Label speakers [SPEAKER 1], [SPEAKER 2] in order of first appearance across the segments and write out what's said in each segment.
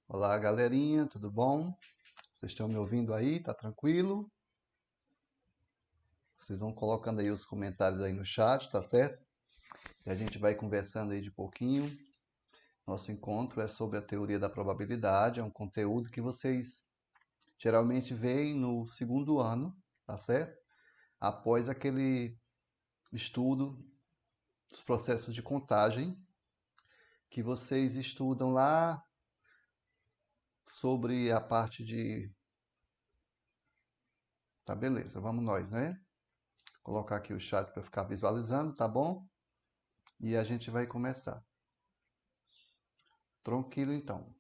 [SPEAKER 1] Olá, galerinha, tudo bom? Vocês estão me ouvindo aí? Tá tranquilo? Vocês vão colocando aí os comentários aí no chat, tá certo? E a gente vai conversando aí de pouquinho. Nosso encontro é sobre a teoria da probabilidade, é um conteúdo que vocês geralmente veem no segundo ano, tá certo? Após aquele estudo dos processos de contagem que vocês estudam lá sobre a parte de... Tá, beleza, vamos nós, né? Colocar aqui o chat para ficar visualizando, tá bom? E a gente vai começar. Tranquilo, então.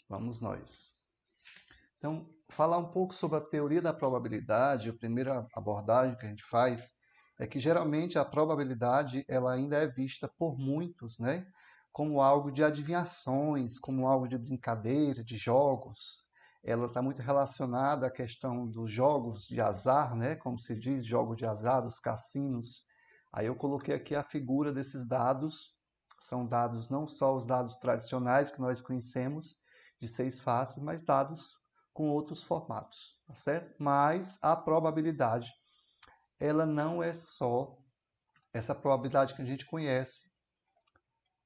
[SPEAKER 1] Vamos nós. Então, falar um pouco sobre a teoria da probabilidade, a primeira abordagem que a gente faz é que geralmente a probabilidade ela ainda é vista por muitos, né, como algo de adivinhações, como algo de brincadeira, de jogos. Ela está muito relacionada à questão dos jogos de azar, né, como se diz, jogos de azar, dos cassinos. Aí eu coloquei aqui a figura desses dados. São dados não só os dados tradicionais que nós conhecemos, de 6 faces, mas dados com outros formatos, tá certo? Mas a probabilidade, ela não é só essa probabilidade que a gente conhece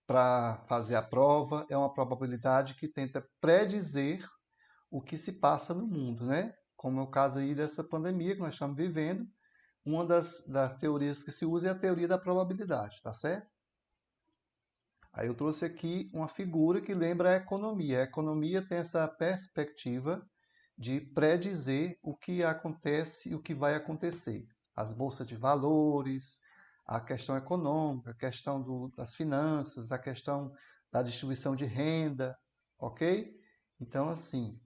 [SPEAKER 1] para fazer a prova, é uma probabilidade que tenta predizer o que se passa no mundo, né? Como é o caso aí dessa pandemia que nós estamos vivendo, uma das teorias que se usa é a teoria da probabilidade, tá certo? Aí eu trouxe aqui uma figura que lembra a economia. A economia tem essa perspectiva de predizer o que acontece e o que vai acontecer. As bolsas de valores, a questão econômica, a questão das finanças, a questão da distribuição de renda, ok? Então, assim,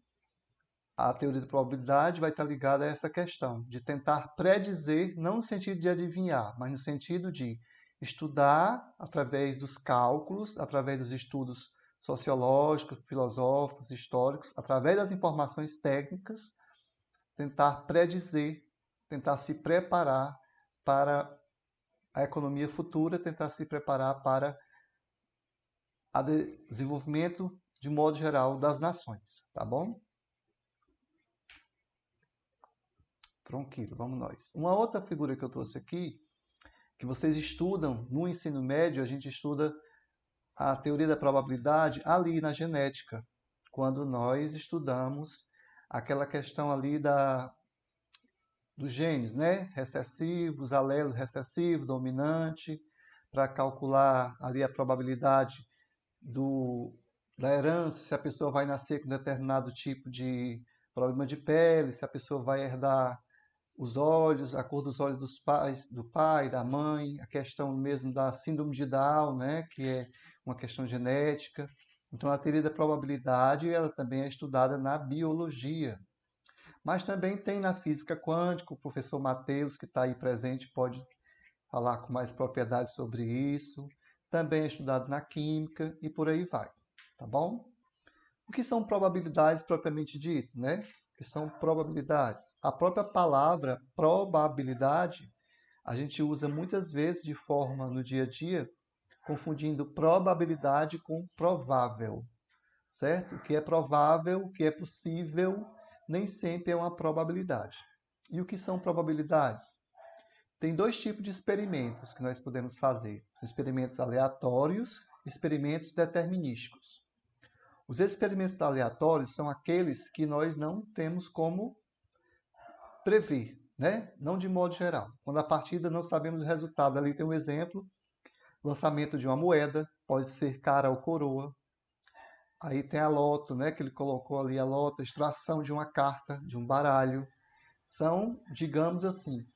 [SPEAKER 1] a teoria da probabilidade vai estar ligada a essa questão de tentar predizer, não no sentido de adivinhar, mas no sentido de estudar através dos cálculos, através dos estudos sociológicos, filosóficos, históricos, através das informações técnicas, tentar predizer, tentar se preparar para a economia futura, tentar se preparar para o desenvolvimento, de modo geral, das nações, tá bom? Tranquilo, vamos nós. Uma outra figura que eu trouxe aqui, que vocês estudam no ensino médio, a gente estuda a teoria da probabilidade ali na genética, quando nós estudamos aquela questão ali dos genes, né? Recessivos, alelos recessivo, dominante, para calcular ali a probabilidade da herança, se a pessoa vai nascer com determinado tipo de problema de pele, se a pessoa vai herdar os olhos, a cor dos olhos dos pais, do pai, da mãe, a questão mesmo da síndrome de Down, né, que é uma questão genética. Então, a teoria da probabilidade, ela também é estudada na biologia. Mas também tem na física quântica, o professor Matheus, que está aí presente, pode falar com mais propriedade sobre isso. Também é estudado na química e por aí vai, tá bom? O que são probabilidades propriamente dito, né? O que são probabilidades? A própria palavra probabilidade a gente usa muitas vezes de forma no dia a dia, confundindo probabilidade com provável, certo? O que é provável, o que é possível, nem sempre é uma probabilidade. E o que são probabilidades? Tem dois tipos de experimentos que nós podemos fazer: os experimentos aleatórios e experimentos determinísticos. Os experimentos aleatórios são aqueles que nós não temos como prever, né? Não de modo geral. Quando a partida não sabemos o resultado, ali tem um exemplo: lançamento de uma moeda, pode ser cara ou coroa. Aí tem a loto, né? Que ele colocou ali a loto, a extração de uma carta, de um baralho. São, digamos assim,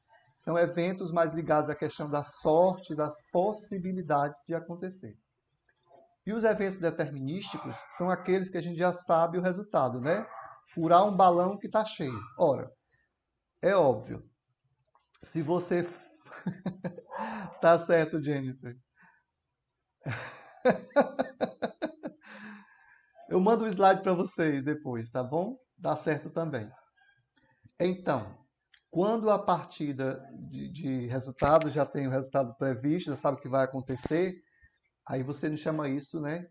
[SPEAKER 1] são eventos mais ligados à questão da sorte, das possibilidades de acontecer. E os eventos determinísticos são aqueles que a gente já sabe o resultado, né? Furar um balão que está cheio. Ora, é óbvio. Se você... Tá certo, Jennifer. Eu mando o slide para vocês depois, tá bom? Dá certo também. Então, quando a partida de resultado já tem o resultado previsto, já sabe o que vai acontecer, aí você não chama isso, né?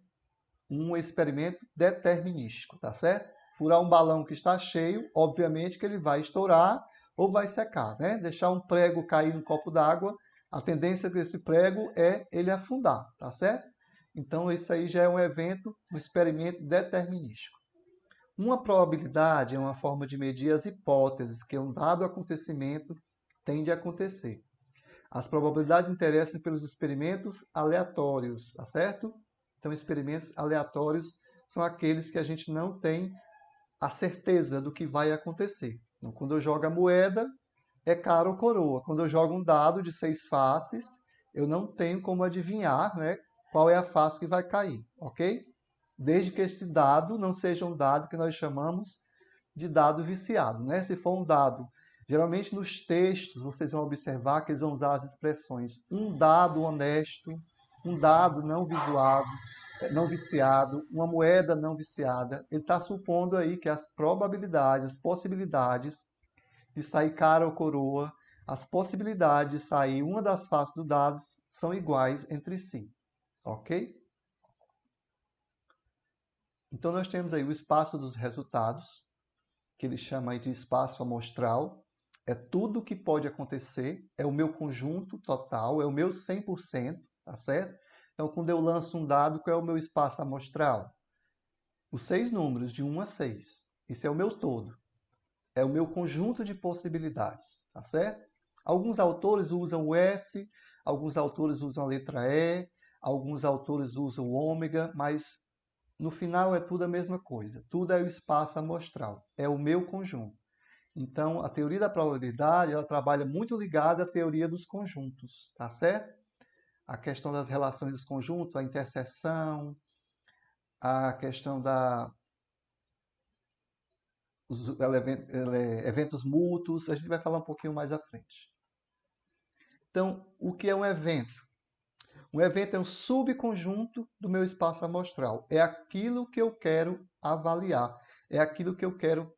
[SPEAKER 1] um experimento determinístico, tá certo? Furar um balão que está cheio, obviamente que ele vai estourar ou vai secar, né? Deixar um prego cair no copo d'água, a tendência desse prego é ele afundar, tá certo? Então, isso aí já é um evento, um experimento determinístico. Uma probabilidade é uma forma de medir as hipóteses que um dado acontecimento tem de acontecer. As probabilidades interessam pelos experimentos aleatórios, tá certo? Então, experimentos aleatórios são aqueles que a gente não tem a certeza do que vai acontecer. Então, quando eu jogo a moeda, é cara ou coroa. Quando eu jogo um dado de 6 faces, eu não tenho como adivinhar, né, qual é a face que vai cair, ok? Desde que esse dado não seja um dado que nós chamamos de dado viciado, né? Se for um dado, geralmente nos textos vocês vão observar que eles vão usar as expressões um dado honesto, um dado não viciado, uma moeda não viciada. Ele está supondo aí que as probabilidades, as possibilidades de sair cara ou coroa, as possibilidades de sair uma das faces do dado são iguais entre si, ok? Então, nós temos aí o espaço dos resultados, que ele chama aí de espaço amostral. É tudo que pode acontecer, é o meu conjunto total, é o meu 100%, tá certo? Então, quando eu lanço um dado, qual é o meu espaço amostral? Os 6 números, de 1 a 6. Esse é o meu todo. É o meu conjunto de possibilidades, tá certo? Alguns autores usam o S, alguns autores usam a letra E, alguns autores usam o ômega, mas no final é tudo a mesma coisa. Tudo é o espaço amostral, é o meu conjunto. Então, a teoria da probabilidade, ela trabalha muito ligada à teoria dos conjuntos, tá certo? A questão das relações dos conjuntos, a interseção, a questão dos eventos mútuos, a gente vai falar um pouquinho mais à frente. Então, o que é um evento? Um evento é um subconjunto do meu espaço amostral. É aquilo que eu quero avaliar. É aquilo que eu quero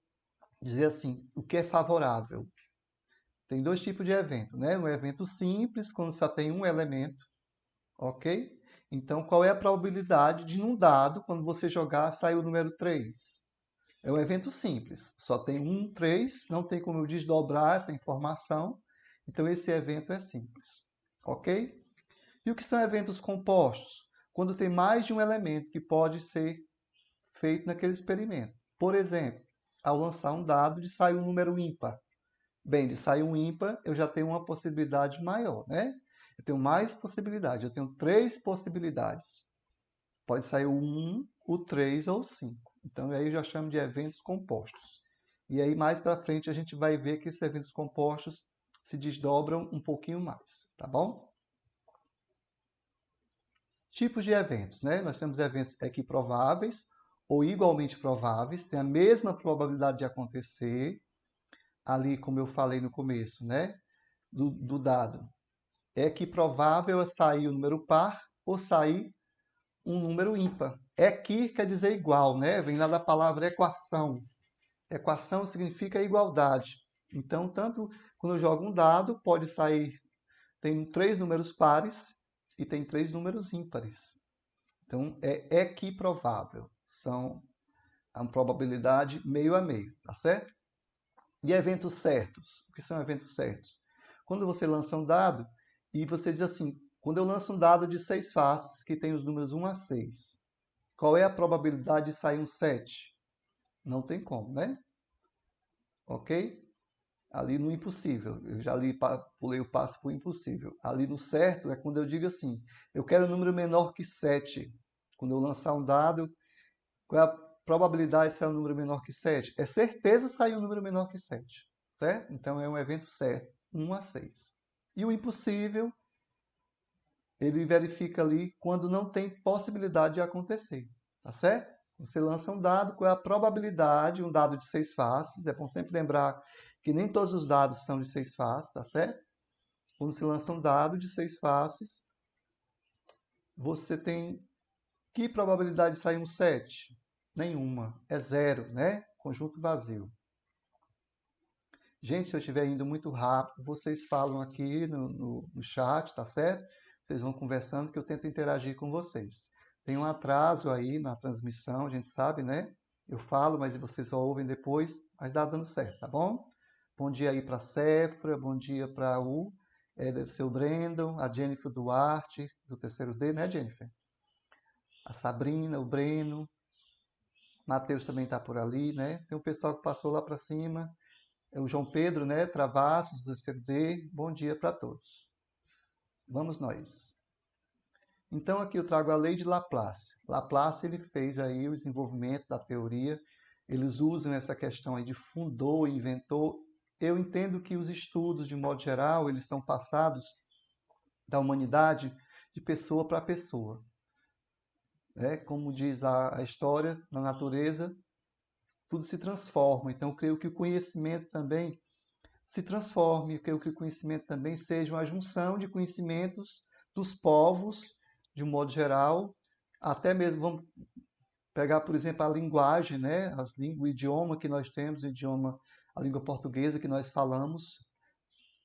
[SPEAKER 1] dizer assim, o que é favorável. Tem 2 tipos de evento, né? Um evento simples, quando só tem um elemento, ok? Então, qual é a probabilidade de, num dado, quando você jogar, sair o número 3? É um evento simples, só tem 1, 3, não tem como eu desdobrar essa informação, então esse evento é simples, ok? E o que são eventos compostos? Quando tem mais de um elemento que pode ser feito naquele experimento. Por exemplo, ao lançar um dado de sair um número ímpar. Bem, de sair um ímpar, eu já tenho uma possibilidade maior, né? Eu tenho mais possibilidades, eu tenho 3 possibilidades. Pode sair o 1, o 3 ou o 5. Então, aí eu já chamo de eventos compostos. E aí, mais para frente, a gente vai ver que esses eventos compostos se desdobram um pouquinho mais, tá bom? Tipos de eventos, né? Nós temos eventos equiprováveis ou igualmente prováveis, tem a mesma probabilidade de acontecer, ali como eu falei no começo, né? Do dado. É equiprovável é sair o número par ou sair um número ímpar. Equi quer dizer igual, né? Vem lá da palavra equação. Equação significa igualdade. Então, tanto quando eu jogo um dado, pode sair, tem 3 números pares e tem 3 números ímpares. Então, é equiprovável. São a probabilidade meio a meio, tá certo? E eventos certos. O que são eventos certos? Quando você lança um dado e você diz assim, quando eu lanço um dado de 6 faces, que tem os números 1 a 6, qual é a probabilidade de sair um 7? Não tem como, né? Ok? Ali no impossível. Eu já pulei o passo para o impossível. Ali no certo é quando eu digo assim, eu quero um número menor que 7. Quando eu lançar um dado, qual é a probabilidade de sair um número menor que 7? É certeza sair um número menor que 7. Certo? Então é um evento certo. 1 a 6. E o impossível, ele verifica ali quando não tem possibilidade de acontecer. Tá certo? Você lança um dado, qual é a probabilidade, um dado de 6 faces. É bom sempre lembrar que nem todos os dados são de 6 faces, tá certo? Quando você lança um dado de 6 faces, você tem que probabilidade de sair um 7? Nenhuma. É 0, né? Conjunto vazio. Gente, se eu estiver indo muito rápido, vocês falam aqui no chat, tá certo? Vocês vão conversando que eu tento interagir com vocês. Tem um atraso aí na transmissão, a gente sabe, né? Eu falo, mas vocês só ouvem depois, mas dá dando certo, tá bom? Bom dia aí para a Sefra, bom dia para o deve ser o Brandon, a Jennifer Duarte, do terceiro D, né, Jennifer? A Sabrina, o Breno, Matheus também está por ali, né? Tem um pessoal que passou lá para cima, é o João Pedro, né? Travassos, do terceiro D, bom dia para todos. Vamos nós. Então aqui eu trago a lei de Laplace. Laplace ele fez aí o desenvolvimento da teoria. Eles usam essa questão aí de fundou, inventou. Eu entendo que os estudos, de modo geral, eles são passados da humanidade de pessoa para pessoa. Como diz a história, na natureza, tudo se transforma. Então eu creio que o conhecimento também se transforme. Eu creio que o conhecimento também seja uma junção de conhecimentos dos povos, de um modo geral, até mesmo, vamos pegar, por exemplo, a linguagem, né? O idioma que nós temos, a língua portuguesa que nós falamos,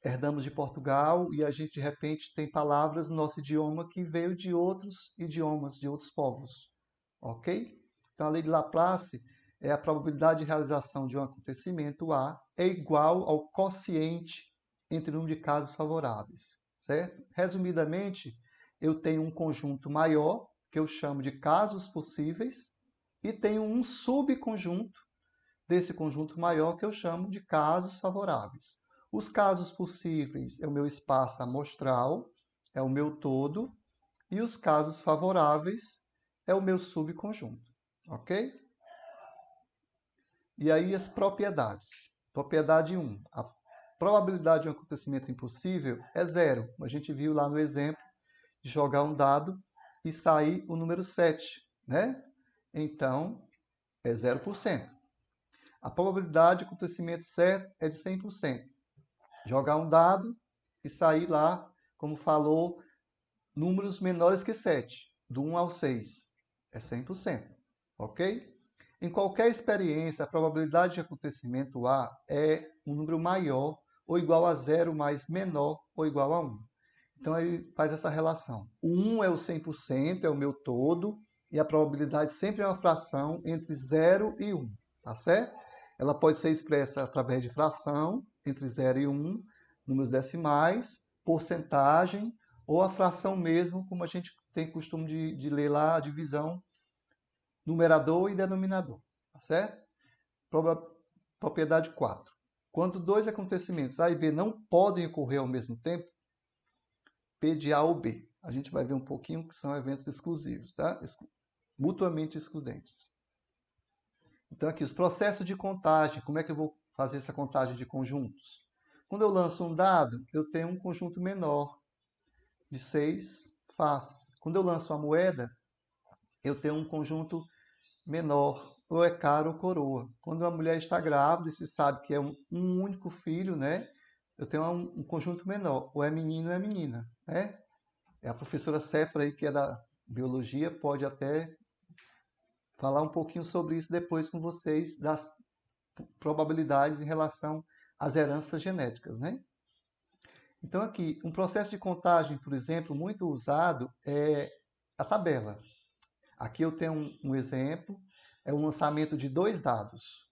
[SPEAKER 1] herdamos de Portugal e a gente, de repente, tem palavras no nosso idioma que veio de outros idiomas, de outros povos, ok? Então, a lei de Laplace é a probabilidade de realização de um acontecimento A é igual ao quociente entre o número de casos favoráveis, certo? Resumidamente, eu tenho um conjunto maior, que eu chamo de casos possíveis, e tenho um subconjunto desse conjunto maior, que eu chamo de casos favoráveis. Os casos possíveis é o meu espaço amostral, é o meu todo, e os casos favoráveis é o meu subconjunto, ok? E aí as propriedades. Propriedade 1. A probabilidade de um acontecimento impossível é zero. A gente viu lá no exemplo de jogar um dado e sair o número 7, né? Então, é 0%. A probabilidade de acontecimento certo é de 100%. Jogar um dado e sair lá, como falou, números menores que 7, do 1 ao 6, é 100%, ok? Em qualquer experiência, a probabilidade de acontecimento A é um número maior ou igual a 0 mais menor ou igual a 1. Então, ele faz essa relação. O 1 é o 100%, é o meu todo, e a probabilidade sempre é uma fração entre 0 e 1, tá certo? Ela pode ser expressa através de fração, entre 0 e 1, números decimais, porcentagem, ou a fração mesmo, como a gente tem costume de ler lá, a divisão, numerador e denominador, tá certo? Propriedade 4. Quando dois acontecimentos A e B não podem ocorrer ao mesmo tempo, P de A ou B. A gente vai ver um pouquinho que são eventos exclusivos, tá? Mutuamente excludentes. Então, aqui, os processos de contagem. Como é que eu vou fazer essa contagem de conjuntos? Quando eu lanço um dado, eu tenho um conjunto menor de 6 faces. Quando eu lanço uma moeda, eu tenho um conjunto menor, ou é cara ou coroa. Quando uma mulher está grávida e se sabe que é um único filho, né? Eu tenho um conjunto menor, ou é menino ou é menina, né? A professora Sefra aí, que é da biologia, pode até falar um pouquinho sobre isso depois com vocês, das probabilidades em relação às heranças genéticas, né? Então aqui, um processo de contagem, por exemplo, muito usado é a tabela. Aqui eu tenho um exemplo, é o lançamento de 2 dados.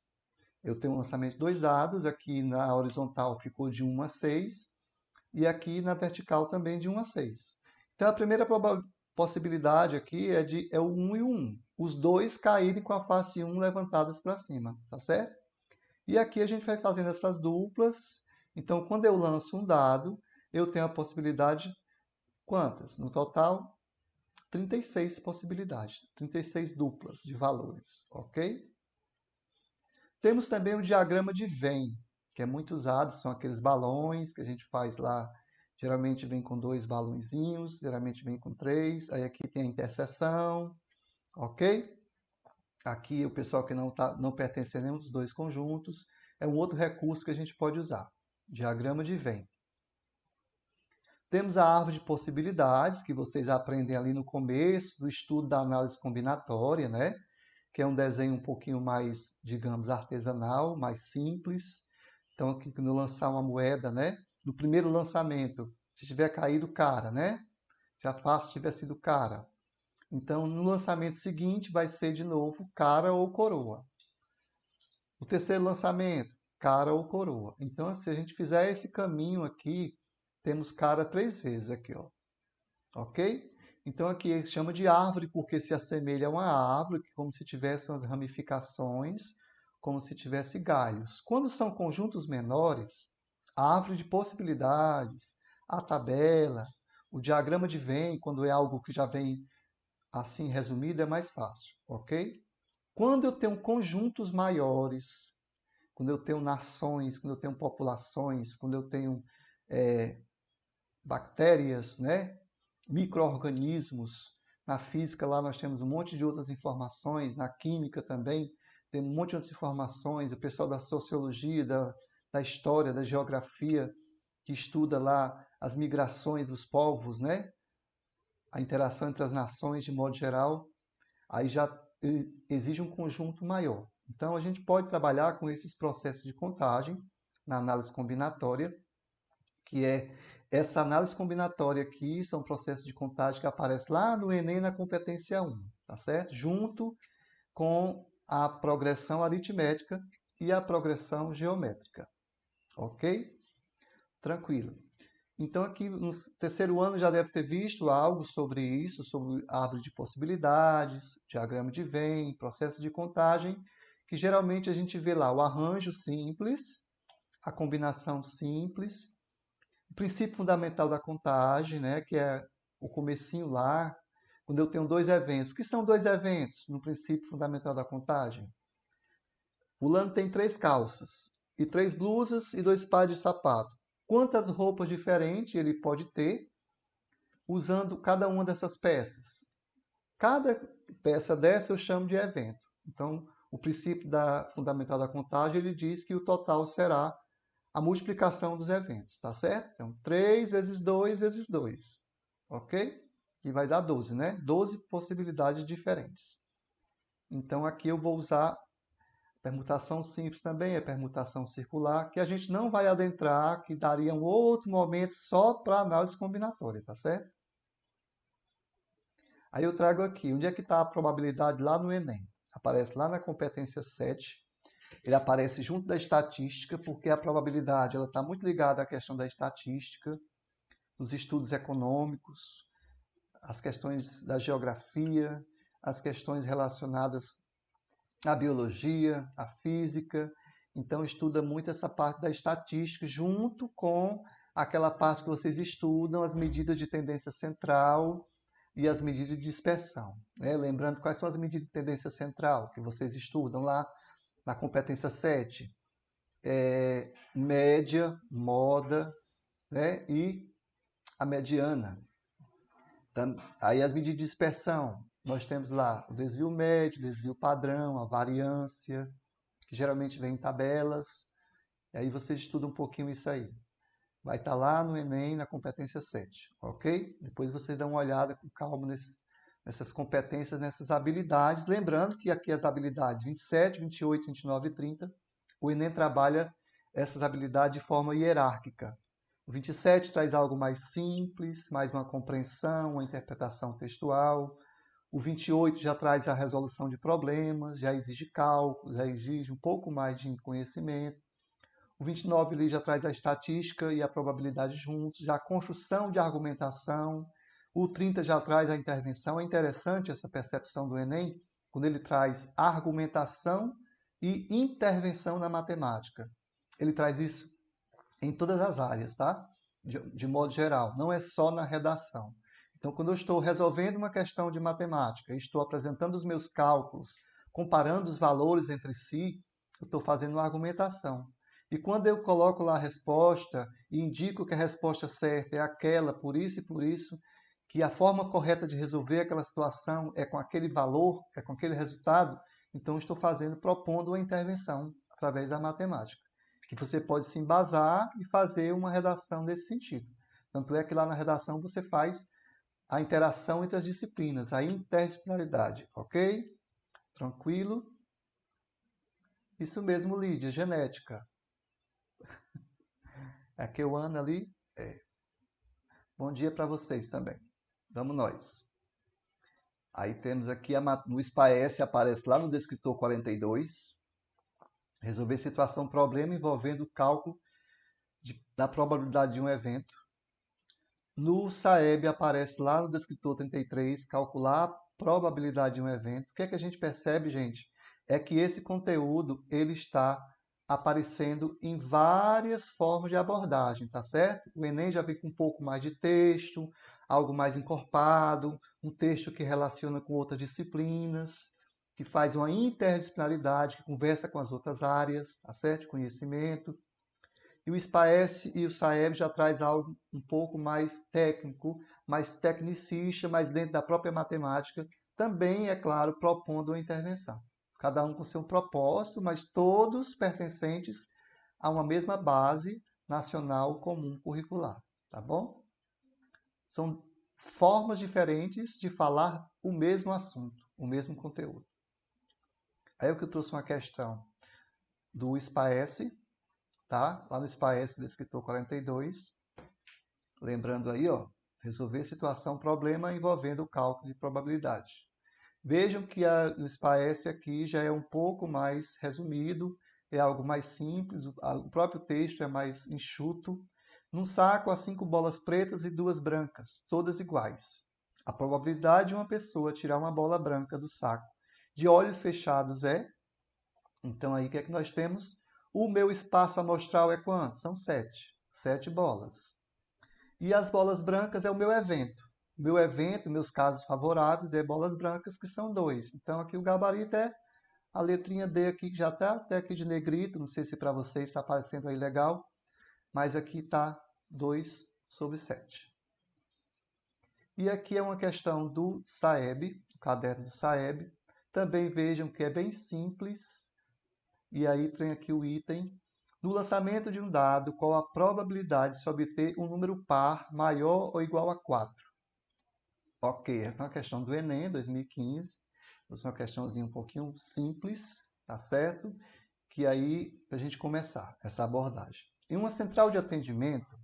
[SPEAKER 1] Eu tenho um lançamento de 2 dados, aqui na horizontal ficou de 1 a 6, e aqui na vertical também de 1 a 6. Então a primeira possibilidade aqui é o 1 e o 1. Os dois caírem com a face 1 levantadas para cima, tá certo? E aqui a gente vai fazendo essas duplas. Então, quando eu lanço um dado, eu tenho a possibilidade, quantas? No total, 36 possibilidades, 36 duplas de valores, ok? Temos também o diagrama de Venn, que é muito usado, são aqueles balões que a gente faz lá. Geralmente vem com 2 balõezinhos, geralmente vem com 3. Aí aqui tem a interseção, ok? Aqui o pessoal que não pertence a nenhum dos 2 conjuntos, é um outro recurso que a gente pode usar. Diagrama de Venn. Temos a árvore de possibilidades, que vocês aprendem ali no começo do estudo da análise combinatória, né? Que é um desenho um pouquinho mais, digamos, artesanal, mais simples. Então, aqui quando eu lançar uma moeda, né? No primeiro lançamento, se tiver caído cara, né? Se a face tiver sido cara, Então, no lançamento seguinte, vai ser de novo cara ou coroa. O terceiro lançamento, cara ou coroa. Então, se a gente fizer esse caminho aqui, temos cara 3 vezes aqui, ó. Ok? Então, aqui chama de árvore porque se assemelha a uma árvore, como se tivesse umas ramificações, como se tivesse galhos. Quando são conjuntos menores, a árvore de possibilidades, a tabela, o diagrama de Venn, quando é algo que já vem assim resumido, é mais fácil, ok? Quando eu tenho conjuntos maiores, quando eu tenho nações, quando eu tenho populações, quando eu tenho bactérias, né? Micro-organismos, na física lá nós temos um monte de outras informações, na química também tem um monte de outras informações, o pessoal da sociologia, da história, da geografia, que estuda lá as migrações dos povos, né? A interação entre as nações de modo geral, aí já exige um conjunto maior. Então, a gente pode trabalhar com esses processos de contagem na análise combinatória, que é essa análise combinatória aqui, são processos de contagem que aparecem lá no Enem na competência 1, tá certo? Junto com a progressão aritmética e a progressão geométrica, ok? Tranquilo. Então, aqui no terceiro ano já deve ter visto algo sobre isso, sobre árvore de possibilidades, diagrama de Venn, processo de contagem, que geralmente a gente vê lá o arranjo simples, a combinação simples, o princípio fundamental da contagem, né, que é o comecinho lá, quando eu tenho 2 eventos. O que são 2 eventos no princípio fundamental da contagem? Fulano tem 3 calças, e 3 blusas e 2 pares de sapato. Quantas roupas diferentes ele pode ter usando cada uma dessas peças? Cada peça dessa eu chamo de evento. Então, o princípio fundamental da contagem, ele diz que o total será a multiplicação dos eventos, tá certo? Então, 3 vezes 2 vezes 2, ok? Que vai dar 12, né? 12 possibilidades diferentes. Então, aqui eu vou usar permutação simples também, a permutação circular, que a gente não vai adentrar, que daria um outro momento só para análise combinatória, tá certo? Aí eu trago aqui, onde é que está a probabilidade lá no Enem? Aparece lá na competência 7, ele aparece junto da estatística, porque a probabilidade está muito ligada à questão da estatística, dos estudos econômicos, as questões da geografia, as questões relacionadas à biologia, à física. Então, estuda muito essa parte da estatística, junto com aquela parte que vocês estudam, as medidas de tendência central e as medidas de dispersão, né? Lembrando quais são as medidas de tendência central que vocês estudam lá na competência 7, média, moda, né? E a mediana. Então, aí as medidas de dispersão, nós temos lá o desvio médio, o desvio padrão, a variância, que geralmente vem em tabelas, e aí vocês estudam um pouquinho isso aí. Vai estar lá no Enem, na competência 7, ok? Depois vocês dão uma olhada com calma nessas competências, nessas habilidades. Lembrando que aqui as habilidades 27, 28, 29 e 30, o Enem trabalha essas habilidades de forma hierárquica. O 27 traz algo mais simples, mais uma compreensão, uma interpretação textual. O 28 já traz a resolução de problemas, já exige cálculo, já exige um pouco mais de conhecimento. O 29 ali já traz a estatística e a probabilidade juntos, já a construção de argumentação. O 30 já traz a intervenção. É interessante essa percepção do Enem, quando ele traz argumentação e intervenção na matemática. Ele traz isso em todas as áreas, tá? De modo geral, não é só na redação. Então, quando eu estou resolvendo uma questão de matemática, estou apresentando os meus cálculos, comparando os valores entre si, eu estou fazendo uma argumentação. E quando eu coloco lá a resposta e indico que a resposta certa é aquela, por isso e por isso, que a forma correta de resolver aquela situação é com aquele valor, é com aquele resultado, então estou propondo uma intervenção através da matemática, que você pode se embasar e fazer uma redação nesse sentido. Tanto é que lá na redação você faz a interação entre as disciplinas, a interdisciplinaridade, ok? Tranquilo? Isso mesmo, Lídia, genética. É a Keuana ali? É. Bom dia para vocês também. Vamos nós. Aí temos aqui, no SPAES aparece lá no descritor 42, resolver situação, problema envolvendo o cálculo da probabilidade de um evento. No SAEB aparece lá no descritor 33, calcular a probabilidade de um evento. O que é que a gente percebe, gente? É que esse conteúdo ele está aparecendo em várias formas de abordagem, tá certo? O Enem já vem com um pouco mais de texto, algo mais encorpado, um texto que relaciona com outras disciplinas, que faz uma interdisciplinaridade, que conversa com as outras áreas, tá certo? Conhecimento. E o SPAES e o SAEB já traz algo um pouco mais técnico, mais tecnicista, mas dentro da própria matemática, também, é claro, propondo uma intervenção. Cada um com seu propósito, mas todos pertencentes a uma mesma base nacional comum curricular, tá bom? São formas diferentes de falar o mesmo assunto, o mesmo conteúdo. Aí eu que trouxe uma questão do SPAES, tá? Lá no SPAES, descritor 42. Lembrando aí, ó, resolver situação, problema envolvendo o cálculo de probabilidade. Vejam que o SPAES aqui já é um pouco mais resumido, é algo mais simples, o próprio texto é mais enxuto. Num saco há 5 bolas pretas e 2 brancas, todas iguais. A probabilidade de uma pessoa tirar uma bola branca do saco de olhos fechados é... Então aí o que é que nós temos? O meu espaço amostral é quanto? São 7. 7 bolas. E as bolas brancas é o meu evento. Meu evento, meus casos favoráveis, é bolas brancas, que são 2. Então aqui o gabarito é a letrinha D aqui, que já está até aqui de negrito. Não sei se para vocês está aparecendo aí legal. Mas aqui está 2/7. E aqui é uma questão do SAEB, do caderno do SAEB. Também vejam que é bem simples. E aí tem aqui o item. No lançamento de um dado, qual a probabilidade de se obter um número par maior ou igual a 4? Ok, é uma questão do Enem 2015. É uma questãozinha um pouquinho simples, tá certo? Que aí, para a gente começar essa abordagem. Em uma central de atendimento,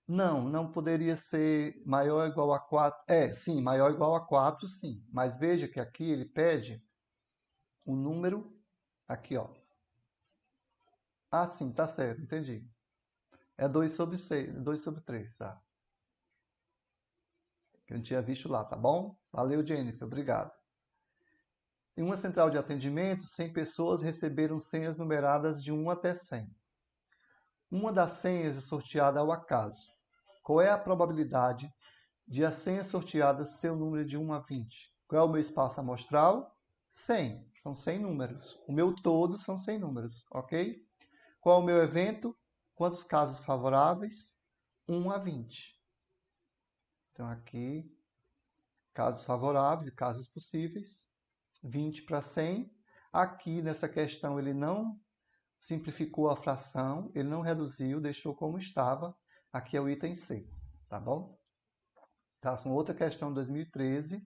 [SPEAKER 1] não poderia ser maior ou igual a 4. Sim, maior ou /4, igual a 4, sim. Mas veja que aqui ele pede o número, aqui, ó. Ah, sim, tá certo, entendi. É 2/6, 2/3, tá? Que eu não tinha visto lá, tá bom? Valeu, Jennifer, obrigado. Em uma central de atendimento, 100 pessoas receberam senhas numeradas de 1 até 100. Uma das senhas é sorteada ao acaso. Qual é a probabilidade de a senha sorteada ser o número de 1 a 20? Qual é o meu espaço amostral? 100. São 100 números. O meu todo são 100 números, ok? Qual é o meu evento? Quantos casos favoráveis? 1 a 20. Então, aqui, casos favoráveis e casos possíveis. 20 para 100. Aqui, nessa questão, ele não simplificou a fração, ele não reduziu, deixou como estava. Aqui é o item C, tá bom? Tá, uma outra questão de 2013,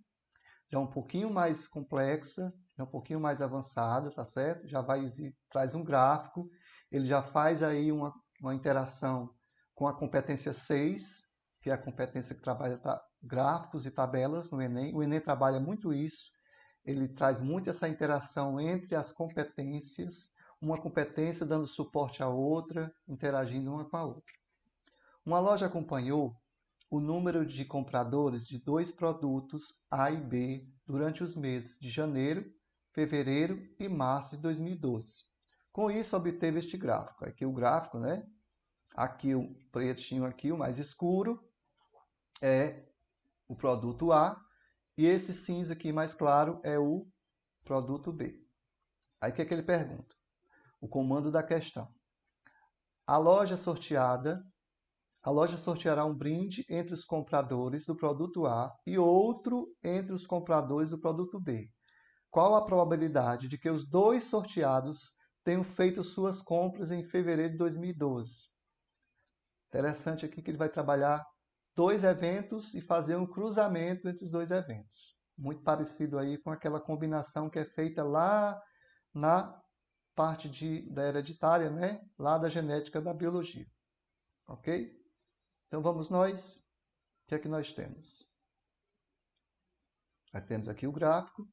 [SPEAKER 1] já um pouquinho mais complexa, já um pouquinho mais avançada, tá certo? Já traz um gráfico, ele já faz aí uma interação com a competência 6, que é a competência que trabalha gráficos e tabelas no Enem. O Enem trabalha muito isso, ele traz muito essa interação entre as competências, uma competência dando suporte à outra, interagindo uma com a outra. Uma loja acompanhou o número de compradores de 2 produtos A e B durante os meses de janeiro, fevereiro e março de 2012. Com isso, obteve este gráfico. Aqui o gráfico, né? Aqui o pretinho, aqui o mais escuro, é o produto A, e esse cinza aqui mais claro é o produto B. Aí o que é que ele pergunta? O comando da questão. A loja sorteará um brinde entre os compradores do produto A e outro entre os compradores do produto B. Qual a probabilidade de que os 2 sorteados tenham feito suas compras em fevereiro de 2012? Interessante aqui que ele vai trabalhar 2 eventos e fazer um cruzamento entre os 2 eventos. Muito parecido aí com aquela combinação que é feita lá na parte da hereditária, né? Lá da genética da biologia. Ok? Então vamos nós. que é que nós temos? Nós temos aqui o gráfico,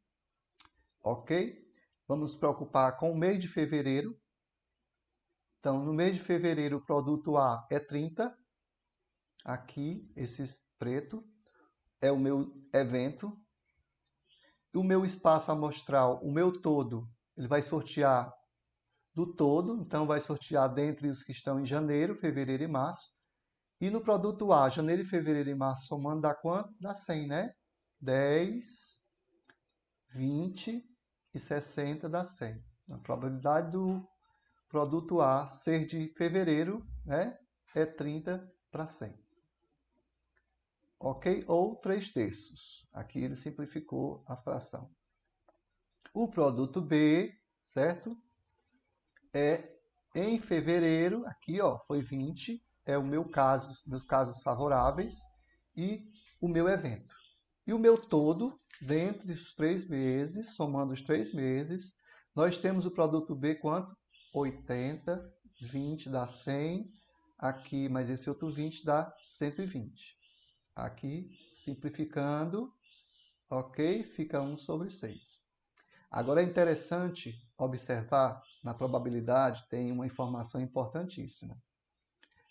[SPEAKER 1] ok? Vamos nos preocupar com o mês de fevereiro. Então, no mês de fevereiro, o produto A é 30. Aqui, esse preto, é o meu evento. O meu espaço amostral, o meu todo, ele vai sortear do todo. Então, vai sortear dentre os que estão em janeiro, fevereiro e março. E no produto A, janeiro, fevereiro e março, somando dá quanto? Dá 100, né? 10, 20 e 60 dá 100. A probabilidade do produto A ser de fevereiro, né, é 30 para 100. Ok? Ou 3/3. Aqui ele simplificou a fração. O produto B, certo? É em fevereiro, aqui ó, foi 20, é o meu caso, meus casos favoráveis e o meu evento. E o meu todo, dentro dos 3 meses, somando os 3 meses, nós temos o produto B quanto? 80, 20 dá 100, aqui mais esse outro 20 dá 120. Aqui, simplificando, ok? Fica 1/6. Agora é interessante observar, na probabilidade tem uma informação importantíssima.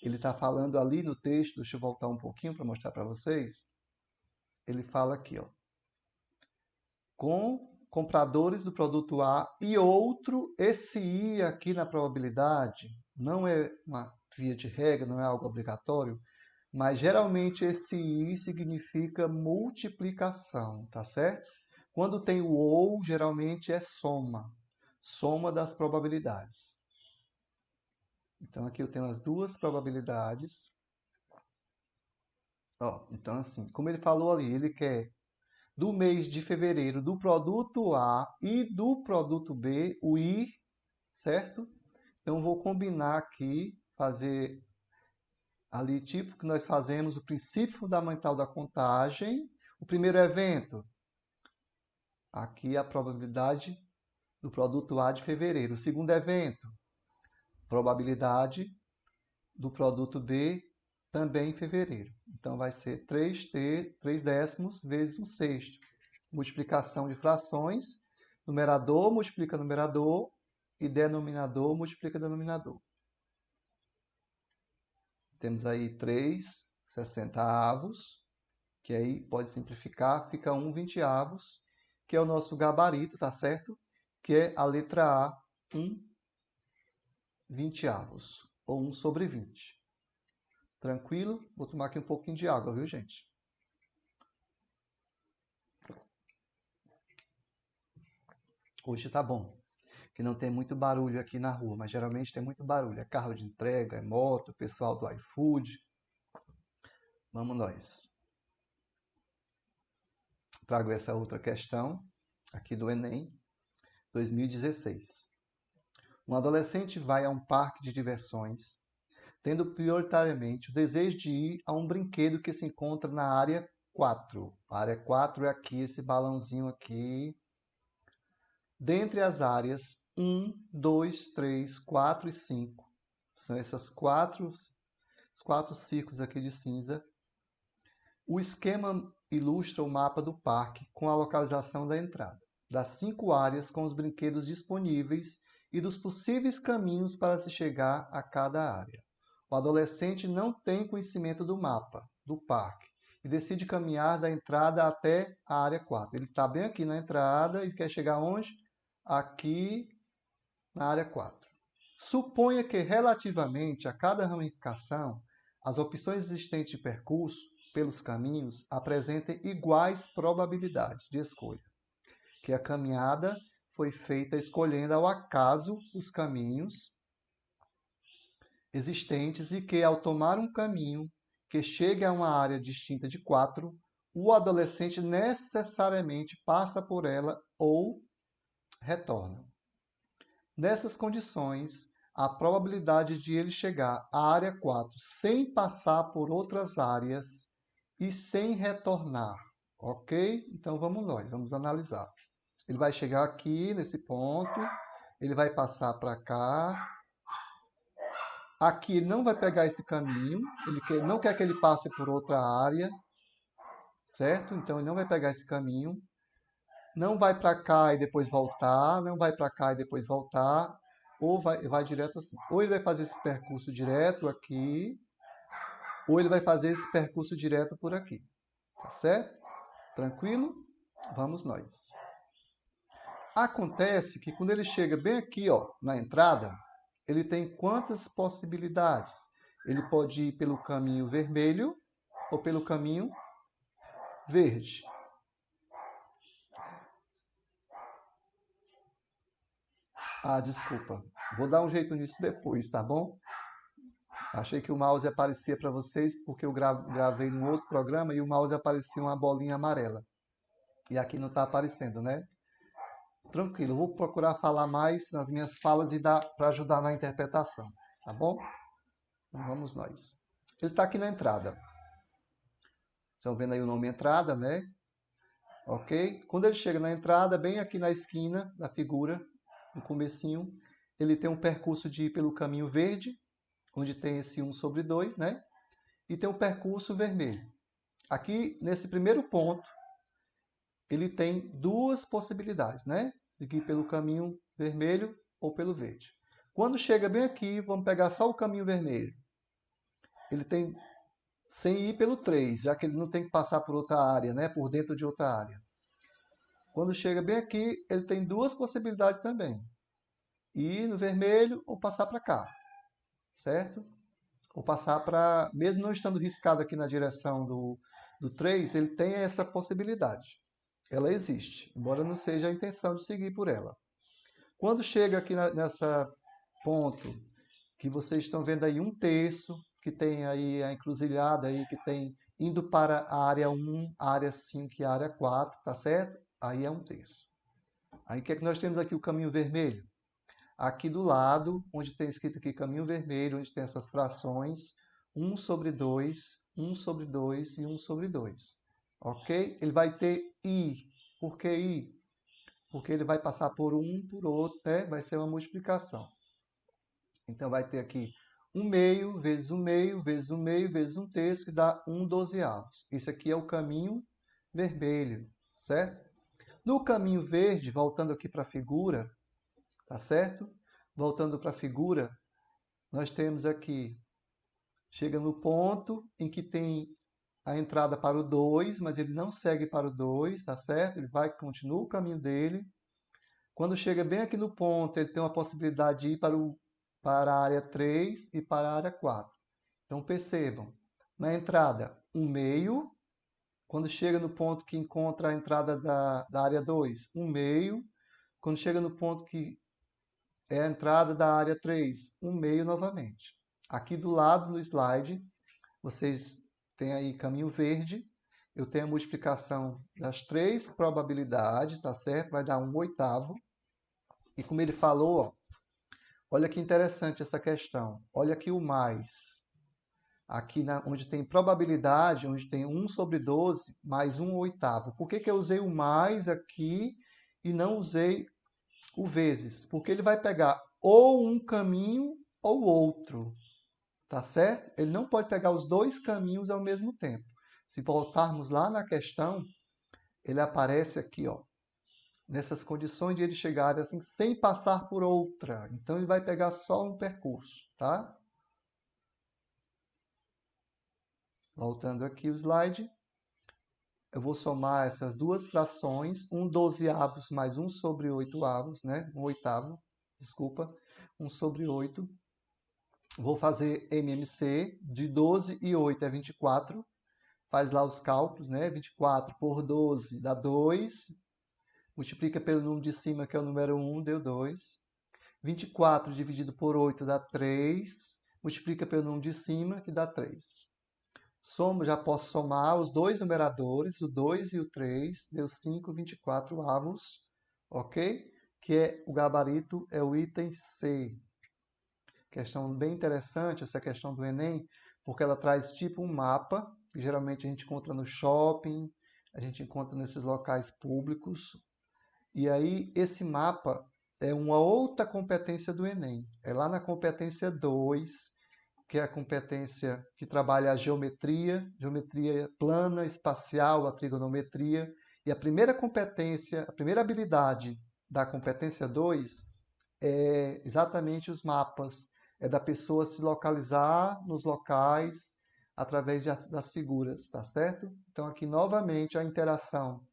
[SPEAKER 1] Ele está falando ali no texto, deixa eu voltar um pouquinho para mostrar para vocês. Ele fala aqui, ó, com compradores do produto A e outro, esse I aqui na probabilidade não é uma via de regra, não é algo obrigatório, mas geralmente esse I significa multiplicação, tá certo? Quando tem o ou, geralmente é soma, soma das probabilidades. Então aqui eu tenho as duas probabilidades. Ó, então assim, como ele falou ali, ele quer do mês de fevereiro do produto A e do produto B, o I, certo? Então, vou combinar aqui, fazer ali, tipo que nós fazemos o princípio fundamental da contagem. O primeiro evento, aqui a probabilidade do produto A de fevereiro. O segundo evento, probabilidade do produto B também em fevereiro. Então, vai ser 3/10 vezes 1/6. Multiplicação de frações. Numerador multiplica numerador e denominador multiplica denominador. Temos aí 3/60, que aí pode simplificar, fica 1/20, que é o nosso gabarito, tá certo? Que é a letra A, 1/20, ou 1/20. Tranquilo? Vou tomar aqui um pouquinho de água, viu, gente? Hoje tá bom, que não tem muito barulho aqui na rua, mas geralmente tem muito barulho. É carro de entrega, é moto, pessoal do iFood. Vamos nós. Trago essa outra questão aqui do Enem 2016. Um adolescente vai a um parque de diversões, tendo prioritariamente o desejo de ir a um brinquedo que se encontra na área 4. A área 4 é aqui, esse balãozinho aqui. Dentre as áreas 1, 2, 3, 4 e 5, são esses quatro círculos aqui de cinza. O esquema ilustra o mapa do parque com a localização da entrada, das 5 áreas com os brinquedos disponíveis e dos possíveis caminhos para se chegar a cada área. O adolescente não tem conhecimento do mapa do parque e decide caminhar da entrada até a área 4. Ele está bem aqui na entrada e quer chegar onde? Aqui na área 4. Suponha que, relativamente a cada ramificação, as opções existentes de percurso pelos caminhos apresentem iguais probabilidades de escolha, que a caminhada foi feita escolhendo ao acaso os caminhos existentes e que, ao tomar um caminho que chegue a uma área distinta de 4, o adolescente necessariamente passa por ela ou retorna. Nessas condições, a probabilidade de ele chegar à área 4 sem passar por outras áreas e sem retornar, ok? Então vamos analisar. Ele vai chegar aqui nesse ponto, ele vai passar para cá. Aqui ele não vai pegar esse caminho, ele não quer que ele passe por outra área, certo? Então, ele não vai pegar esse caminho, não vai para cá e depois voltar, não vai para cá e depois voltar, ou vai direto assim. Ou ele vai fazer esse percurso direto aqui, ou ele vai fazer esse percurso direto por aqui, tá certo? Tranquilo? Vamos nós. Acontece que quando ele chega bem aqui, ó, na entrada, ele tem quantas possibilidades? Ele pode ir pelo caminho vermelho ou pelo caminho verde. Ah, desculpa. Vou dar um jeito nisso depois, tá bom? Achei que o mouse aparecia para vocês porque eu gravei num outro programa e o mouse aparecia uma bolinha amarela. E aqui não está aparecendo, né? Tranquilo, vou procurar falar mais nas minhas falas e dar para ajudar na interpretação, tá bom? Então vamos nós. Ele está aqui na entrada. Estão vendo aí o nome entrada, né? Ok? Quando ele chega na entrada, bem aqui na esquina da figura, no comecinho, ele tem um percurso de ir pelo caminho verde, onde tem esse 1 sobre 2, né? E tem o percurso vermelho. Aqui, nesse primeiro ponto, ele tem duas possibilidades, né? Seguir pelo caminho vermelho ou pelo verde. Quando chega bem aqui, vamos pegar só o caminho vermelho. Ele tem, sem ir pelo 3, já que ele não tem que passar por outra área, né? Por dentro de outra área. Quando chega bem aqui, ele tem duas possibilidades também. Ir no vermelho ou passar para cá, certo? Ou passar para, mesmo não estando riscado aqui na direção do 3, ele tem essa possibilidade. Ela existe, embora não seja a intenção de seguir por ela. Quando chega aqui nessa ponto, que vocês estão vendo aí 1/3, que tem aí a encruzilhada aí, que tem indo para a área 1, a área 5 e a área 4, tá certo? Aí é 1/3. Aí o que é que nós temos aqui? O caminho vermelho. Aqui do lado, onde tem escrito aqui caminho vermelho, onde tem essas frações, 1 sobre 2, 1 sobre 2 e 1 sobre 2. Ok? Ele vai ter I. Por que I? Porque ele vai passar por um, por outro, né? Vai ser uma multiplicação. Então, vai ter aqui 1/2 vezes 1/2 vezes 1/2 vezes 1/3, que dá 1/12. Isso aqui é o caminho vermelho, certo? No caminho verde, voltando aqui para a figura, tá certo? Voltando para a figura, nós temos aqui, chega no ponto em que tem a entrada para o 2, mas ele não segue para o 2, tá certo? Ele continua o caminho dele. Quando chega bem aqui no ponto, ele tem uma possibilidade de ir para a área 3 e para a área 4. Então, percebam, na entrada, 1/2. Quando chega no ponto que encontra a entrada da área 2, 1/2. Quando chega no ponto que é a entrada da área 3, 1/2 novamente. Aqui do lado no slide, vocês têm aí caminho verde. Eu tenho a multiplicação das 3 probabilidades, tá certo? Vai dar 1/8. E como ele falou, ó, olha que interessante essa questão. Olha aqui o mais. Aqui onde tem probabilidade, onde tem 1 sobre 12, mais 1/8. Por que eu usei o mais aqui e não usei o vezes? Porque ele vai pegar ou um caminho ou outro, tá certo? Ele não pode pegar os dois caminhos ao mesmo tempo. Se voltarmos lá na questão, ele aparece aqui, ó, nessas condições de ele chegar assim, sem passar por outra. Então, ele vai pegar só um percurso, tá? Voltando aqui o slide, eu vou somar essas duas frações, 1/12 mais 1 sobre 8, né? 1/8, desculpa, 1 sobre 8. Vou fazer MMC, de 12 e 8 é 24. Faz lá os cálculos, né? 24 por 12 dá 2. Multiplica pelo número de cima, que é o número 1, deu 2. 24 dividido por 8 dá 3. Multiplica pelo número de cima, que dá 3. Já posso somar os dois numeradores, o 2 e o 3, deu 5/24, ok? Que é o gabarito, é o item C. Questão bem interessante essa questão do Enem, porque ela traz tipo um mapa, que geralmente a gente encontra no shopping, a gente encontra nesses locais públicos. E aí esse mapa é uma outra competência do Enem. É lá na competência 2, que é a competência que trabalha a geometria plana, espacial, a trigonometria. E a primeira competência, a primeira habilidade da competência 2 é exatamente os mapas. É da pessoa se localizar nos locais através das figuras, tá certo? Então, aqui novamente a interação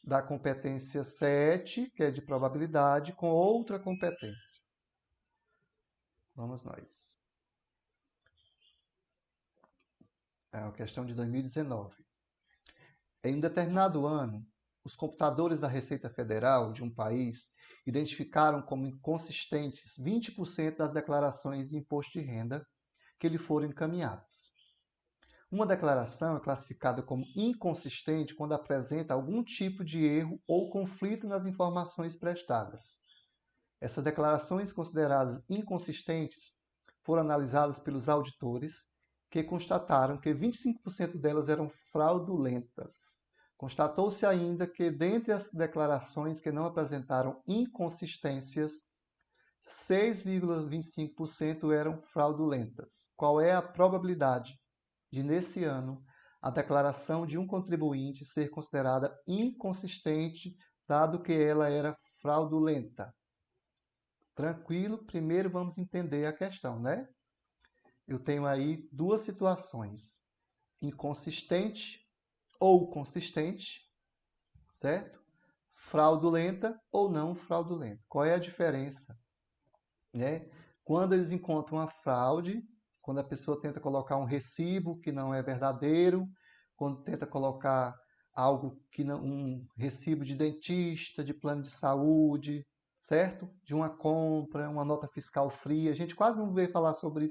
[SPEAKER 1] da competência 7, que é de probabilidade, com outra competência. Vamos nós. É uma questão de 2019. Em um determinado ano, os computadores da Receita Federal de um país identificaram como inconsistentes 20% das declarações de imposto de renda que lhe foram encaminhadas. Uma declaração é classificada como inconsistente quando apresenta algum tipo de erro ou conflito nas informações prestadas. Essas declarações consideradas inconsistentes foram analisadas pelos auditores, que constataram que 25% delas eram fraudulentas. Constatou-se ainda que, dentre as declarações que não apresentaram inconsistências, 6,25% eram fraudulentas. Qual é a probabilidade de, nesse ano, a declaração de um contribuinte ser considerada inconsistente, dado que ela era fraudulenta? Tranquilo, primeiro vamos entender a questão, né? Eu tenho aí duas situações, inconsistente ou consistente, certo? Fraudulenta ou não fraudulenta. Qual é a diferença? Né? Quando eles encontram uma fraude, quando a pessoa tenta colocar um recibo que não é verdadeiro, quando tenta colocar algo que não, um recibo de dentista, de plano de saúde, certo? De uma compra, uma nota fiscal fria. A gente quase não vê falar sobre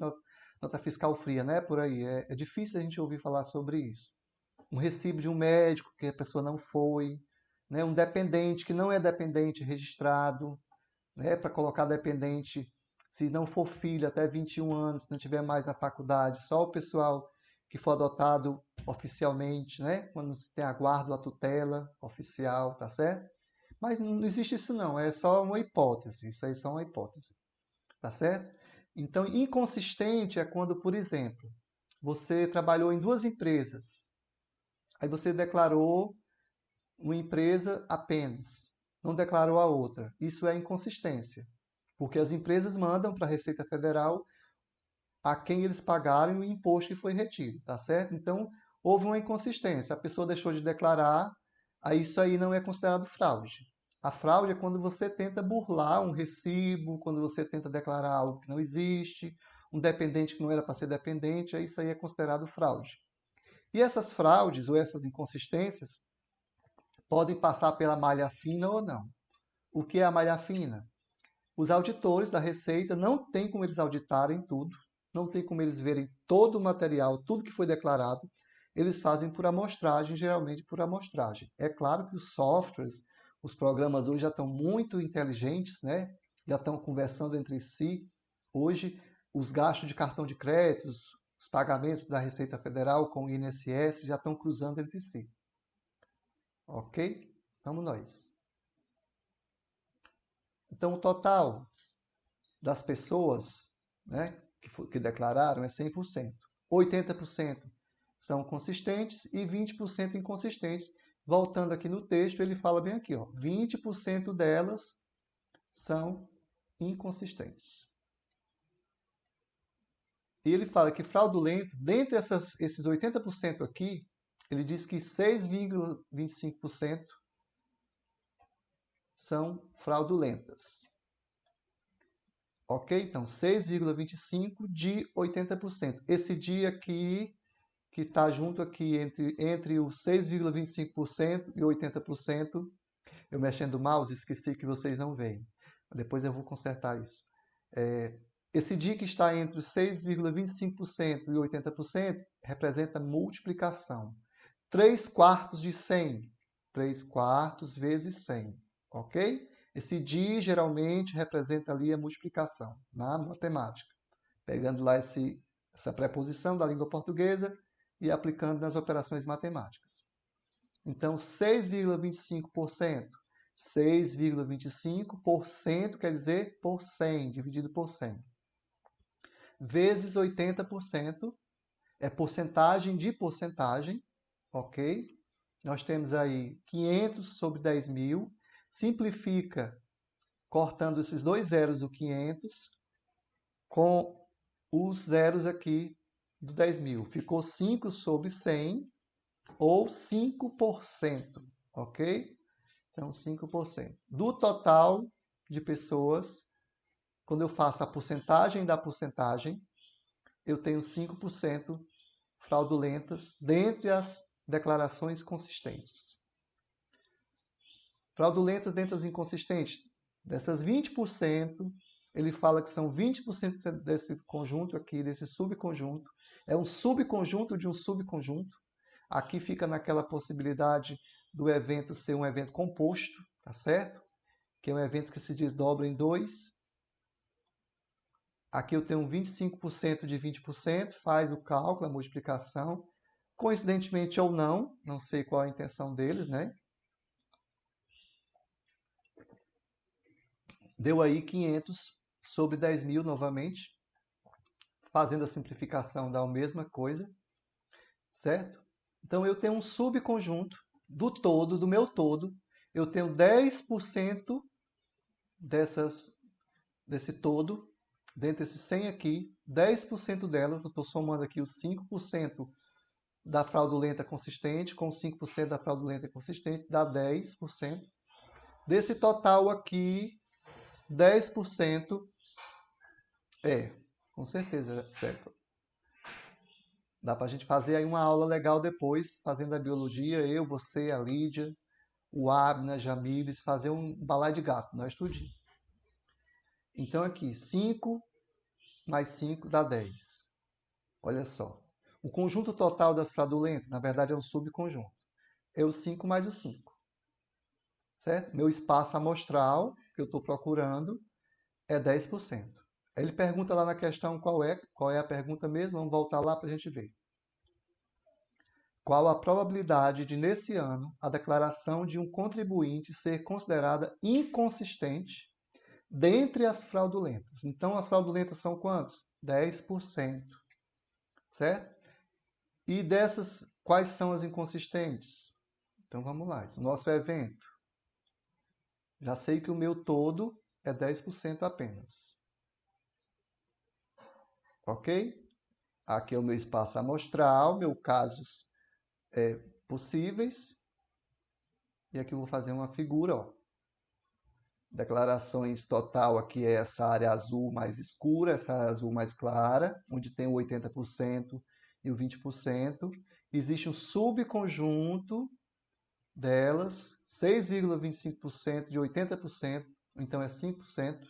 [SPEAKER 1] nota fiscal fria, né? Por aí. É difícil a gente ouvir falar sobre isso. Um recibo de um médico que a pessoa não foi, né? Um dependente que não é dependente registrado, né? Para colocar dependente, se não for filho até 21 anos, se não tiver mais na faculdade, só o pessoal que for adotado oficialmente, né? Quando se tem a guarda ou a tutela oficial, tá certo? Mas não existe isso não, é só uma hipótese, isso aí é só uma hipótese, tá certo? Então, inconsistente é quando, por exemplo, você trabalhou em duas empresas, aí você declarou uma empresa apenas, não declarou a outra. Isso é inconsistência, porque as empresas mandam para a Receita Federal a quem eles pagaram e o imposto que foi retido, tá certo? Então, houve uma inconsistência, a pessoa deixou de declarar, aí isso aí não é considerado fraude. A fraude é quando você tenta burlar um recibo, quando você tenta declarar algo que não existe, um dependente que não era para ser dependente, aí isso aí é considerado fraude. E essas fraudes ou essas inconsistências podem passar pela malha fina ou não. O que é a malha fina? Os auditores da Receita não têm como eles auditarem tudo, não tem como eles verem todo o material, tudo que foi declarado. Eles fazem por amostragem, geralmente por amostragem. É claro que os softwares, os programas hoje já estão muito inteligentes, né? Já estão conversando entre si. Hoje, os gastos de cartão de crédito, os pagamentos da Receita Federal com o INSS já estão cruzando entre si. Ok? Vamos nós. Então, o total das pessoas, né, que declararam é 100%. 80% são consistentes e 20% inconsistentes. Voltando aqui no texto, ele fala bem aqui, ó, 20% delas são inconsistentes. E ele fala que fraudulento, dentre esses 80% aqui, ele diz que 6,25% são fraudulentas. Ok? Então, 6,25% de 80%. Esse dia aqui, que está junto aqui entre os 6,25% e 80%, eu mexendo o mouse, esqueci que vocês não veem. Depois eu vou consertar isso. Esse dia que está entre os 6,25% e 80% representa multiplicação. 3/4 de 100. 3/4 vezes 100. Ok? Esse di geralmente representa ali a multiplicação na matemática. Pegando lá essa preposição da língua portuguesa e aplicando nas operações matemáticas. Então, 6,25%. 6,25% quer dizer por 100, dividido por 100. vezes 80%, é porcentagem de porcentagem, ok? Nós temos aí 500 sobre 10.000, simplifica cortando esses dois zeros do 500 com os zeros aqui do 10.000. Ficou 5 sobre 100 ou 5%, ok? Então, 5%. Do total de pessoas, quando eu faço a porcentagem da porcentagem, eu tenho 5% fraudulentas dentre as declarações consistentes. Fraudulentas dentre as inconsistentes. Dessas 20%, ele fala que são 20% desse conjunto aqui, desse subconjunto. É um subconjunto de um subconjunto. Aqui fica naquela possibilidade do evento ser um evento composto, tá certo? Que é um evento que se desdobra em dois. Aqui eu tenho 25% de 20%, faz o cálculo, a multiplicação. Coincidentemente ou não, não sei qual a intenção deles, né? Deu aí 500 sobre 10.000 novamente. Fazendo a simplificação dá a mesma coisa, certo? Então eu tenho um subconjunto do todo, do meu todo. Eu tenho 10% desse todo, dentre esses 100 aqui, 10% delas, eu estou somando aqui os 5% da fraudulenta consistente com 5% da fraudulenta consistente, dá 10%. Desse total aqui, 10% com certeza, certo. Dá para a gente fazer aí uma aula legal depois, fazendo a biologia, eu, você, a Lídia, o Abner, a Jamires, fazer um balai de gato, nós tudinho. Então aqui, 5 mais 5 dá 10. Olha só. O conjunto total das fraudulentas, na verdade, é um subconjunto. É o 5 mais o 5. Certo? Meu espaço amostral, que eu estou procurando, é 10%. Ele pergunta lá na questão qual é a pergunta mesmo, vamos voltar lá para a gente ver. Qual a probabilidade de, nesse ano, a declaração de um contribuinte ser considerada inconsistente dentre as fraudulentas? Então, as fraudulentas são quantos? 10%. Certo? E dessas, quais são as inconsistentes? Então, vamos lá. O nosso evento. Já sei que o meu todo é 10% apenas. Ok? Aqui é o meu espaço amostral, meus casos possíveis. E aqui eu vou fazer uma figura, ó. Declarações total, aqui é essa área azul mais escura, essa área azul mais clara, onde tem o 80% e o 20%. Existe um subconjunto delas, 6,25% de 80%, então é 5%,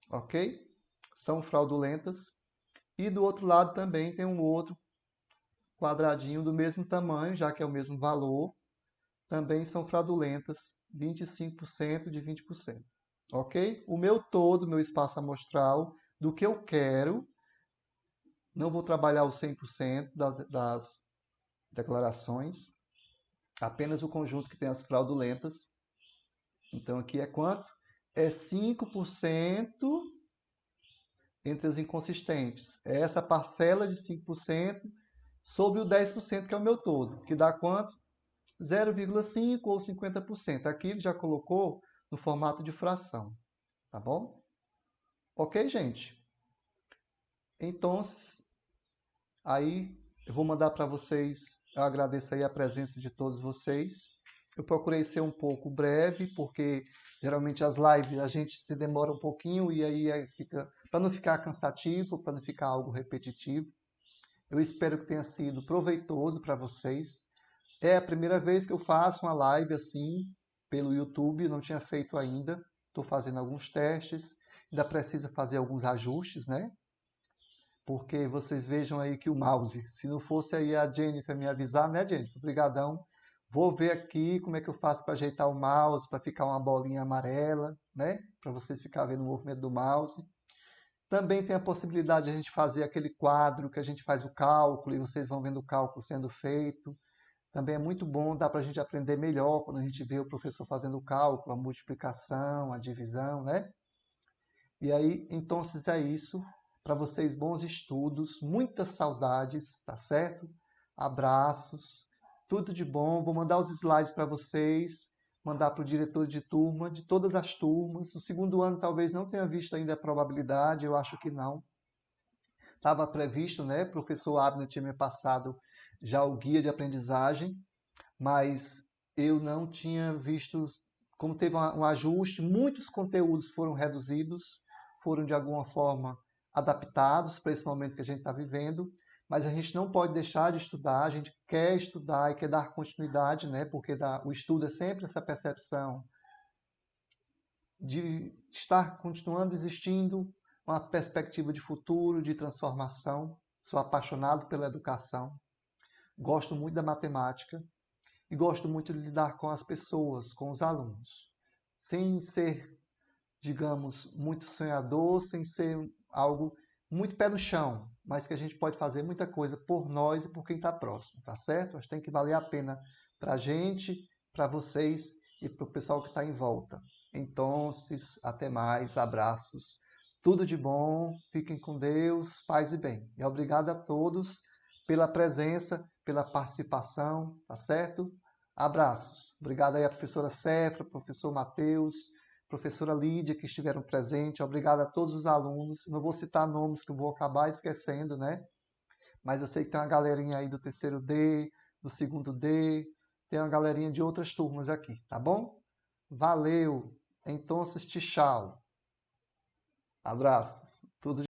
[SPEAKER 1] ok? São fraudulentas. E do outro lado também tem um outro quadradinho do mesmo tamanho, já que é o mesmo valor, também são fraudulentas, 25% de 20%. Ok? O meu todo, meu espaço amostral, do que eu quero, não vou trabalhar o 100% das declarações, apenas o conjunto que tem as fraudulentas. Então aqui é quanto? É 5% entre as inconsistentes. É essa parcela de 5% sobre o 10%, que é o meu todo, que dá quanto? 0,5 ou 50%. Aqui ele já colocou no formato de fração, tá bom? Ok, gente? Então, aí eu vou mandar para vocês, eu agradeço aí a presença de todos vocês. Eu procurei ser um pouco breve, porque geralmente as lives a gente se demora um pouquinho e aí fica, para não ficar cansativo, para não ficar algo repetitivo. Eu espero que tenha sido proveitoso para vocês. É a primeira vez que eu faço uma live assim pelo YouTube, não tinha feito ainda. Estou fazendo alguns testes, ainda precisa fazer alguns ajustes, né? Porque vocês vejam aí que o mouse, se não fosse aí a Jennifer me avisar, né, Jennifer? Obrigadão. Vou ver aqui como é que eu faço para ajeitar o mouse, para ficar uma bolinha amarela, né? Para vocês ficarem vendo o movimento do mouse. Também tem a possibilidade de a gente fazer aquele quadro que a gente faz o cálculo e vocês vão vendo o cálculo sendo feito. Também é muito bom, dá para a gente aprender melhor quando a gente vê o professor fazendo o cálculo, a multiplicação, a divisão, né? E aí, então, é isso. Para vocês, bons estudos, muitas saudades, tá certo? Abraços, tudo de bom. Vou mandar os slides para vocês, mandar para o diretor de turma, de todas as turmas. O segundo ano talvez não tenha visto ainda a probabilidade, eu acho que não. Estava previsto, né? O professor Abner tinha me passado já o guia de aprendizagem, mas eu não tinha visto, como teve um ajuste, muitos conteúdos foram reduzidos, foram de alguma forma adaptados para esse momento que a gente está vivendo, mas a gente não pode deixar de estudar, a gente quer estudar e quer dar continuidade, né? Porque o estudo é sempre essa percepção de estar continuando existindo, uma perspectiva de futuro, de transformação. Sou apaixonado pela educação, gosto muito da matemática e gosto muito de lidar com as pessoas, com os alunos, sem ser, digamos, muito sonhador, sem ser algo muito pé no chão, mas que a gente pode fazer muita coisa por nós e por quem está próximo, tá certo? Acho que tem que valer a pena para a gente, para vocês e para o pessoal que está em volta. Então, até mais, abraços, tudo de bom, fiquem com Deus, paz e bem. E obrigado a todos pela presença, pela participação, tá certo? Abraços. Obrigado aí a professora Cefra, professor Matheus, professora Lídia, que estiveram presentes. Obrigado a todos os alunos. Não vou citar nomes que eu vou acabar esquecendo, né? Mas eu sei que tem uma galerinha aí do terceiro D, do segundo D, tem uma galerinha de outras turmas aqui, tá bom? Valeu! Então, tchau. Abraços. Tudo